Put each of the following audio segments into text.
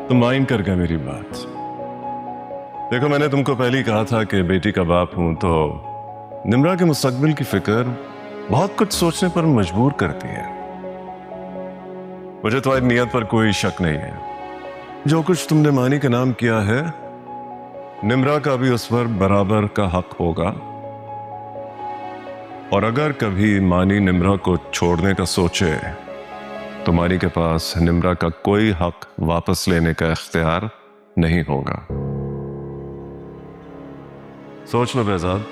तुम माइंड कर गए मेरी बात। देखो, मैंने तुमको पहले ही कहा था कि बेटी का बाप हूं तो निम्रा के मुस्तकबिल की फिक्र बहुत कुछ सोचने पर मजबूर करती है। मुझे तुम्हारी नीयत पर कोई शक नहीं है। जो कुछ तुमने मानी के नाम किया है, निम्रा का भी उस पर बराबर का हक होगा। और अगर कभी मानी निम्रा को छोड़ने का सोचे तो मानी के पास निम्रा का कोई हक वापस लेने का इख्तियार नहीं होगा। सोच लो बेजाद।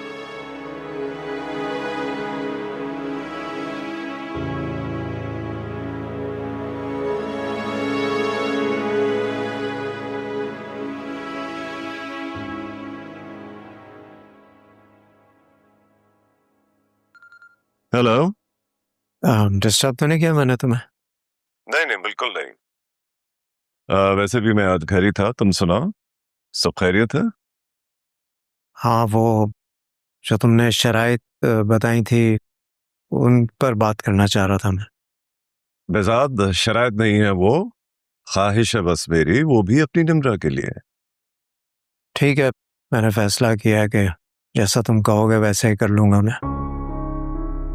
हेलो। डिस्टर्ब तो नहीं किया मैंने तुम्हें? नहीं नहीं, बिल्कुल नहीं। वैसे भी मैं आज घर ही था। तुम सुनाओ, सब खैरियत है? हाँ, वो जो तुमने शराइत बताई थी उन पर बात करना चाह रहा था मैं। बेजाद, शरायत नहीं है, वो ख्वाहिश है बस मेरी, वो भी अपनी निम्रा के लिए। ठीक है, मैंने फैसला किया है कि जैसा तुम कहोगे वैसे ही कर लूंगा मैं।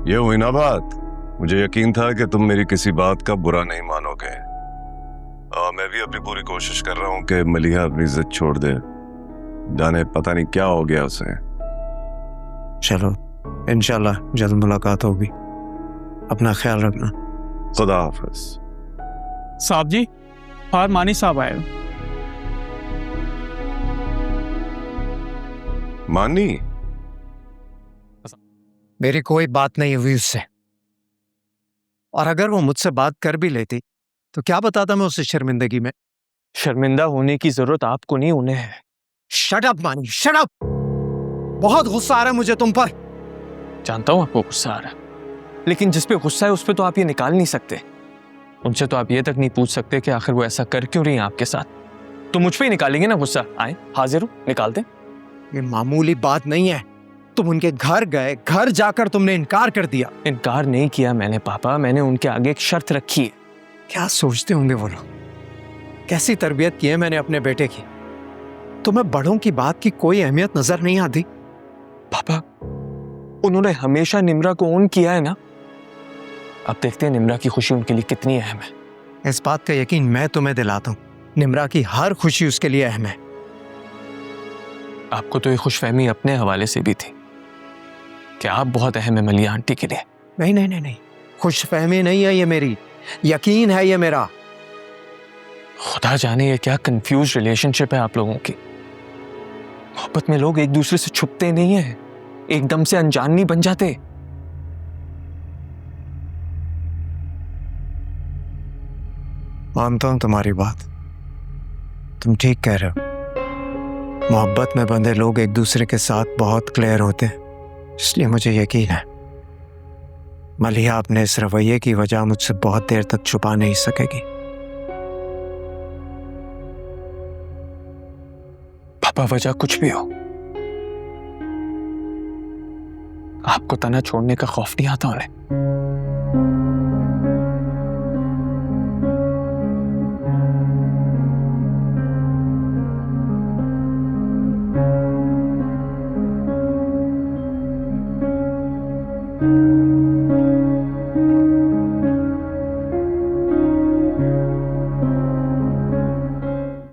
ये हुई ना बात। मुझे यकीन था कि तुम मेरी किसी बात का बुरा नहीं मानोगे। और मैं भी अपनी पूरी कोशिश कर रहा हूं कि मलिहा अपनी जिद छोड़ दे। जाने पता नहीं क्या हो गया उसे। चलो, इंशाल्लाह जल्द मुलाकात होगी। अपना ख्याल रखना। खुदा हाफिज। साहब जी, और मानी साहब आए। मानी? मेरी कोई बात नहीं हुई उससे, और अगर वो मुझसे बात कर भी लेती तो क्या बताता मैं उसे शर्मिंदगी में। शर्मिंदा होने की जरूरत आपको नहीं, उन्हें है। शट अप मानी, शट अप। बहुत गुस्सा आ रहा है मुझे तुम पर। जानता हूं आपको गुस्सा आ रहा है, लेकिन जिस पे गुस्सा है उस पे तो आप ये निकाल नहीं सकते। उनसे तो आप ये तक नहीं पूछ सकते कि आखिर वो ऐसा कर क्यों रही है आपके साथ। तो मुझ पे ही निकालेंगे ना गुस्सा। आए, हाजिर हूं, निकाल दें। ये मामूली बात नहीं है। तुम उनके घर गए, घर जाकर तुमने इनकार कर दिया। इनकार नहीं किया मैंने पापा, मैंने उनके आगे एक शर्त रखी है। क्या सोचते होंगे वो लोग? कैसी तरबियत की है मैंने अपने बेटे की। तुम्हें बड़ों की बात की कोई अहमियत नजर नहीं आती? पापा, उन्होंने हमेशा निम्रा को ओन किया है ना। अब देखते हैं निम्रा की खुशी उनके लिए कितनी अहम है। इस बात का यकीन मैं तुम्हें दिलाता हूं, निम्रा की हर खुशी उसके लिए अहम है। आपको तो ये खुशफहमी अपने हवाले से भी थी कि आप बहुत अहम है मलिया आंटी के लिए। नहीं नहीं नहीं नहीं, खुशफहमी नहीं है ये मेरी, यकीन है ये मेरा। खुदा जाने ये क्या कंफ्यूज रिलेशनशिप है आप लोगों की। मोहब्बत में लोग एक दूसरे से छुपते नहीं है, एकदम से अनजान नहीं बन जाते। मानता हूं तुम्हारी बात, तुम ठीक कह रहे हो। मोहब्बत में बंधे लोग एक दूसरे के साथ बहुत क्लियर होते हैं, इसलिए मुझे यकीन है मलिहा अपने इस रवैये की वजह मुझसे बहुत देर तक छुपा नहीं सकेगी। पापा, वजह कुछ भी हो, आपको तना छोड़ने का खौफ नहीं आता उन्हें?